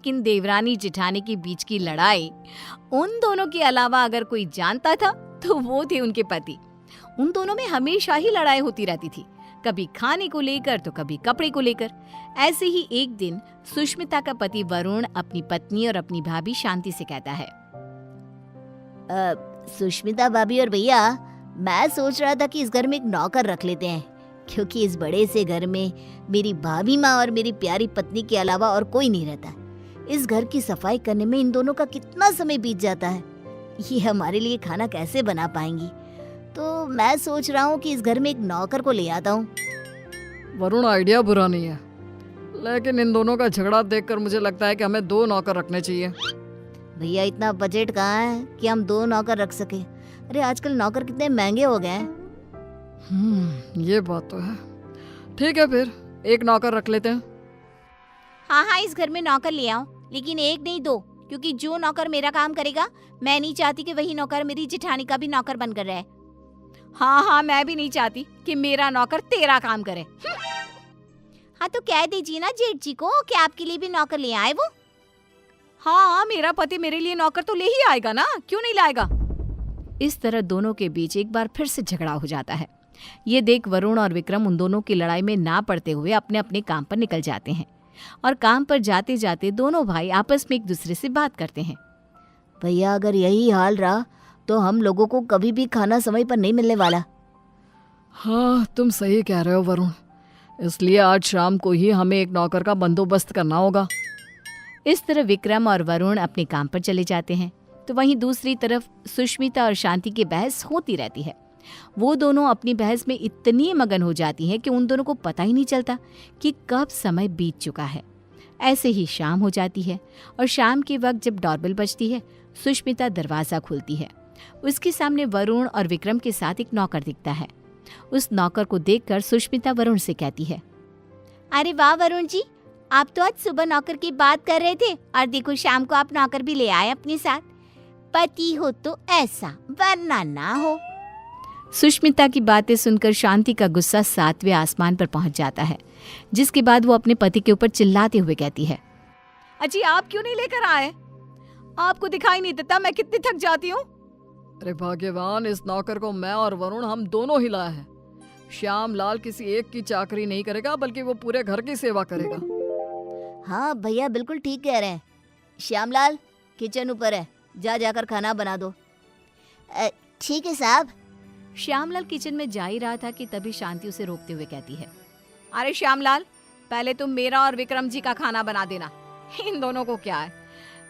लेकिन देवरानी जेठानी के बीच की लड़ाई उन दोनों के अलावा अगर कोई जानता था तो वो थे उनके पति। उन दोनों में हमेशा ही लड़ाई होती रहती थी, कभी खाने को लेकर तो कभी कपड़े को लेकर। ऐसे ही एक दिन सुष्मिता का पति वरुण अपनी पत्नी और अपनी भाभी शांति से कहता है, सुष्मिता भाभी और भैया, मैं सोच रहा था कि इस घर में एक नौकर रख लेते हैं, क्योंकि इस बड़े से घर में मेरी भाभी माँ और मेरी प्यारी पत्नी के अलावा और कोई नहीं रहता। इस घर की सफाई करने में इन दोनों का कितना समय बीत जाता है, ये हमारे लिए खाना कैसे बना पाएंगी। तो मैं सोच रहा हूँ कि इस घर में एक नौकर को ले आता हूँ। वरुण, आइडिया बुरा नहीं है, लेकिन इन दोनों का झगड़ा देखकर मुझे लगता है कि हमें 2 नौकर रखने चाहिए। भैया, इतना बजट कहाँ है कि हम 2 नौकर रख सके। अरे आजकल नौकर कितने महंगे हो गए हैं। ये बात तो है। ठीक है, फिर 1 नौकर रख लेते हैं। हाँ, इस घर में नौकर ले आओ, लेकिन 1 नहीं 2, क्योंकि जो नौकर मेरा काम करेगा मैं नहीं चाहती कि वही नौकर मेरी जेठानी का भी नौकर बनकर रहे। हाँ, मैं भी नहीं चाहती कि मेरा नौकर तेरा काम करे। हाँ, तो कह दीजिए ना जेठ जी को कि आपके लिए भी नौकर ले आए वो। हाँ, मेरा पति मेरे लिए नौकर तो ले ही आएगा ना, क्यों नहीं लाएगा। इस तरह दोनों के बीच एक बार फिर से झगड़ा हो जाता है। ये देख वरुण और विक्रम उन दोनों की लड़ाई में ना पड़ते हुए अपने अपने काम पर निकल जाते हैं, और काम पर जाते जाते दोनों भाई आपस में एक दूसरे से बात करते हैं। भैया, अगर यही हाल रहा तो हम लोगों को कभी भी खाना समय पर नहीं मिलने वाला। हाँ, तुम सही कह रहे हो वरुण, इसलिए आज शाम को ही हमें एक नौकर का बंदोबस्त करना होगा। इस तरह विक्रम और वरुण अपने काम पर चले जाते हैं, तो वहीं दूसरी तरफ सुष्मिता और शांति की बहस होती रहती है। वो दोनों अपनी बहस में इतनी मगन हो जाती हैं कि उन दोनों को पता ही नहीं चलता कि कब समय बीत चुका है। ऐसे ही शाम हो जाती है, और शाम के वक्त जब डोरबेल बजती है, सुष्मिता दरवाज़ा खोलती है। उसके सामने वरुण और विक्रम के साथ एक नौकर दिखता है। उस नौकर को देखकर सुष्मिता वरुण से कहती है, अरे वाह वरुण जी, आप तो आज सुबह नौकर की बात कर रहे थे और देखो शाम को आप नौकर भी ले आए अपने साथ। पति हो तो ऐसा, वरना ना हो। सुष्मिता की बातें सुनकर शांति का गुस्सा 7वें आसमान पर पहुंच जाता है, जिसके बाद वो अपने पति के ऊपर चिल्लाते हुए कहती है, अजी आप क्यों नहीं लेकर आए? आपको दिखाई नहीं देता मैं कितनी थक जाती हूँ। अरे भाग्यवान, इस नौकर को मैं और वरुण हम दोनों ही लाए हैं। श्याम लाल किसी एक की चाकरी नहीं करेगा, बल्कि वो पूरे घर की सेवा करेगा। हाँ भैया, बिल्कुल ठीक कह रहे हैं। श्यामलाल, किचन ऊपर है, जाकर खाना बना दो। ठीक है साहब। श्यामलाल किचन में जा ही रहा था कि तभी शांति उसे रोकते हुए कहती है, अरे श्यामलाल, पहले तुम मेरा और विक्रम जी का खाना बना देना। इन दोनों को क्या है,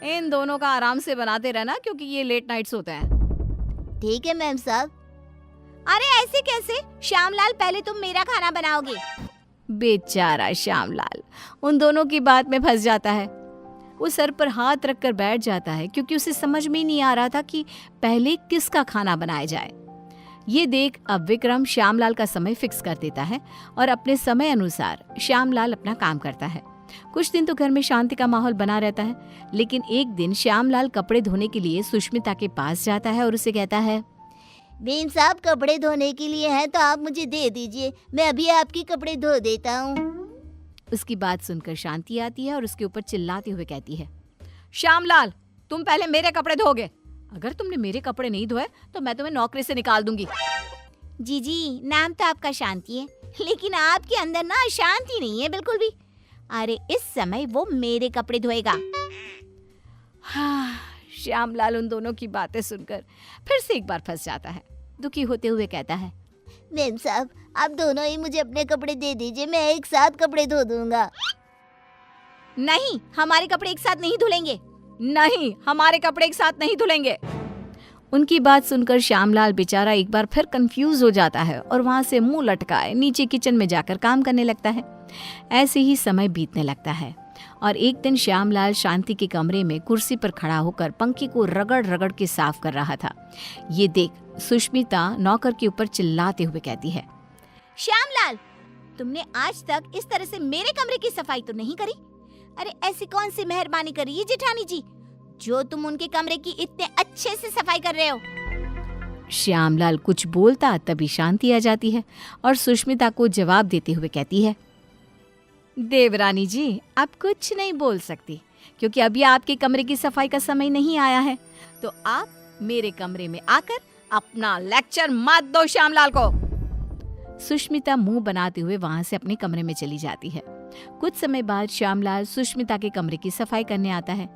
इन दोनों का आराम से बनाते रहना, क्योंकि ये लेट नाइट्स होते हैं। ठीक है मैम साहब। अरे ऐसे कैसे? श्यामलाल, पहले तुम मेरा खाना बनाओगे। बेचारा श्यामलाल उन दोनों की बात में फंस जाता है। वो सर पर हाथ रखकर बैठ जाता है, क्योंकि उसे समझ में ही नहीं आ रहा था कि पहले किसका खाना बनाया जाए। ये देख अब विक्रम श्यामलाल का समय फिक्स कर देता है, और अपने समय अनुसार श्यामलाल अपना काम करता है। कुछ दिन तो घर में शांति का माहौल बना रहता है, लेकिन एक दिन श्यामलाल कपड़े धोने के लिए सुष्मिता के पास जाता है और उसे कहता है, बेन साहब, कपड़े धोने के लिए हैं तो आप मुझे दे दीजिए, मैं अभी आपके कपड़े धो देता हूँ। उसकी बात सुनकर शांति आती है और उसके ऊपर चिल्लाते हुए कहती है, श्यामलाल, तुम पहले मेरे कपड़े धोगे। अगर तुमने मेरे कपड़े नहीं धोए तो मैं तुम्हें नौकरी से निकाल दूंगी। जी, नाम तो आपका शांति है, लेकिन आपके अंदर ना शांति नहीं है बिल्कुल भी। अरे इस समय वो मेरे कपड़े धोएगा। हाँ, श्यामलाल उन दोनों की बातें सुनकर फिर से एक बार फंस जाता है। दुखी होते हुए कहता है, मैम साहब, आप दोनों ही मुझे अपने कपड़े दे दीजिए, मैं एक साथ कपड़े धो दूंगा। नहीं, हमारे कपड़े एक साथ नहीं धुलेंगे। नहीं, हमारे कपड़े एक साथ नहीं धुलेंगे। उनकी बात सुनकर श्यामलाल बेचारा एक बार फिर कंफ्यूज हो जाता है, और वहां से मुंह लटकाए नीचे किचन में जाकर काम करने लगता है। ऐसे ही समय बीतने लगता है, और एक दिन श्यामलाल शांति के कमरे में कुर्सी पर खड़ा होकर पंखे को रगड़ रगड़ के साफ कर रहा था। ये देख सुष्मिता नौकर के ऊपर चिल्लाते हुए कहती है, श्यामलाल, तुमने आज तक इस तरह से मेरे कमरे की सफाई तो नहीं करी। अरे ऐसी कौन सी मेहरबानी करी है जेठानी जी, जो तुम उनके कमरे की इतने अच्छे से सफाई कर रहे हो। श्यामलाल कुछ बोलता तभी शांति आ जाती है, और सुष्मिता को जवाब देते हुए कहती है, देवरानी जी, आप कुछ नहीं बोल सकती, क्योंकि अभी आपके कमरे की सफाई का समय नहीं आया है। तो आप मेरे कमरे में आकर अपना लेक्चर मत दो श्यामलाल को। सुष्मिता मुंह बनाते हुए वहां से अपने कमरे में चली जाती है। कुछ समय बाद श्यामलाल सुष्मिता के कमरे की सफाई करने आता है।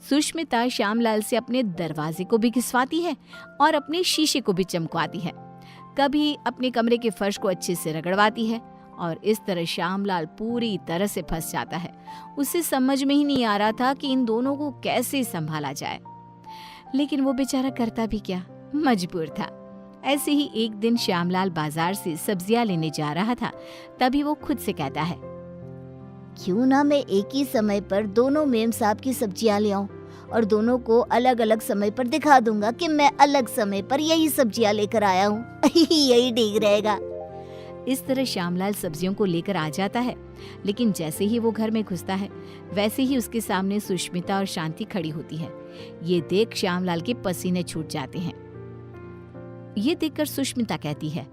सुष्मिता श्यामलाल से अपने दरवाजे को भी घिसवाती है और अपने शीशे को भी चमकवाती है। कभी अपने कमरे के फर्श को अच्छे से रगड़वाती है और इस तरह श्यामलाल पूरी तरह से फंस जाता है। उसे समझ में ही नहीं आ रहा था कि इन दोनों को कैसे संभाला जाए, लेकिन वो बेचारा करता भी क्या, मजबूर था। ऐसे ही एक दिन श्यामलाल बाजार से सब्जियां लेने जा रहा था। तभी वो खुद से कहता है, क्यों ना मैं एक ही समय पर दोनों मेम साहब की सब्जियां ले आऊं और दोनों को अलग अलग समय पर दिखा दूंगा कि मैं अलग समय पर यही सब्जियां लेकर आया हूँ। यही ठीक रहेगा। इस तरह श्यामलाल सब्जियों को लेकर आ जाता है, लेकिन जैसे ही वो घर में घुसता है वैसे ही उसके सामने सुष्मिता और शांति खड़ी होती है। ये देख श्यामलाल के पसीने छूट जाते हैं। ये देखकर सुष्मिता कहती है,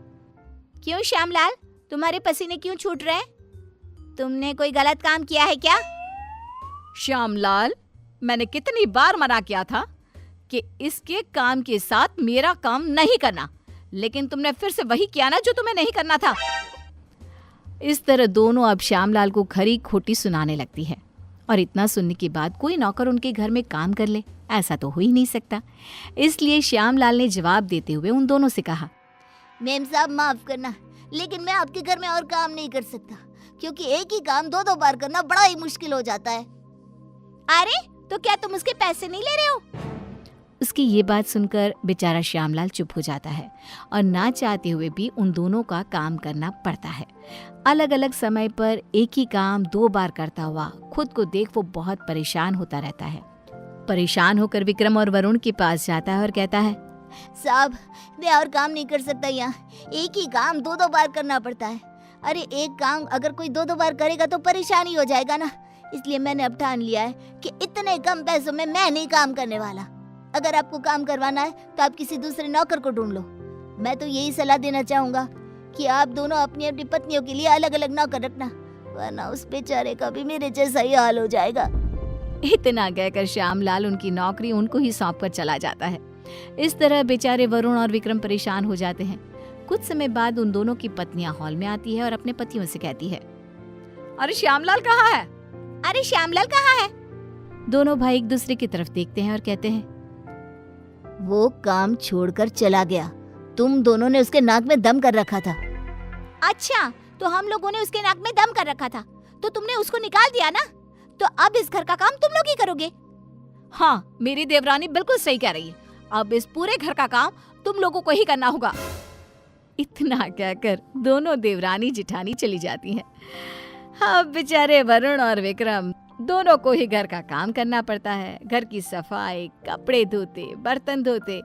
क्यों श्यामलाल, तुम्हारे पसीने क्यों छूट रहे हैं? तुमने कोई गलत काम किया है क्या? श्यामलाल, मैंने कितनी बार मना किया था कि इसके काम के साथ मेरा काम नहीं करना, लेकिन तुमने फिर से वही किया ना जो तुम्हें नहीं करना था। इस तरह दोनों अब श्यामलाल को खरी खोटी सुनाने लगती है। और इतना सुनने के बाद कोई नौकर उनके घर में काम कर ले, ऐसा तो हो ही नहीं सकता। इसलिए श्यामलाल ने जवाब देते हुए उन दोनों से कहा, मेम साहब माफ करना, लेकिन मैं आपके घर में और काम नहीं कर सकता, क्योंकि एक ही काम दो बार करना बड़ा ही मुश्किल हो जाता है। अरे तो क्या तुम उसके पैसे नहीं ले रहे हो? उसकी ये बात सुनकर बेचारा श्यामलाल चुप हो जाता है और ना चाहते हुए भी उन दोनों का काम करना पड़ता है। अलग अलग समय पर एक ही काम 2 बार करता हुआ खुद को देख वो बहुत परेशान होता रहता है। परेशान होकर विक्रम और वरुण के पास जाता है और कहता है, साहब मैं और काम नहीं कर सकता, यहाँ एक ही काम 2 बार करना पड़ता है। अरे एक काम अगर कोई 2 बार करेगा तो परेशानी हो जाएगा ना, इसलिए मैंने अब ठान लिया है कि इतने कम पैसों में मैं नहीं काम करने वाला। अगर आपको काम करवाना है तो आप किसी दूसरे नौकर को ढूंढ लो। मैं तो यही सलाह देना चाहूंगा कि आप दोनों अपनी अपनी पत्नियों के लिए अलग अलग नौकर रखना, वरना उस बेचारे का भी मेरे जैसा ही हाल हो जाएगा। इतना कहकर श्यामलाल उनकी नौकरी उनको ही सौंप कर चला जाता है। इस तरह बेचारे वरुण और विक्रम परेशान हो जाते हैं। कुछ समय बाद उन दोनों की पत्नियां हॉल में आती है और अपने पतियों से कहती है, अरे श्यामलाल कहाँ है? अरे श्यामलाल कहाँ है? दोनों भाई एक दूसरे की तरफ देखते हैं और कहते हैं, वो काम छोड़कर चला गया। तुम दोनों ने उसके नाक में दम कर रखा था। अच्छा, तो हम लोगों ने उसके नाक में दम कर रखा था तो तुमने उसको निकाल दिया ना, तो अब इस घर का काम तुम लोग ही करोगे। हाँ, मेरी देवरानी बिल्कुल सही कह रही है। अब इस पूरे घर का काम तुम लोगों को ही करना होगा। इतना कहकर दोनों देवरानी जिठानी चली जाती हैं। अब बेचारे वरुण और विक्रम दोनों को ही घर का काम करना पड़ता है। घर की सफाई, कपड़े धोते, बर्तन धोते,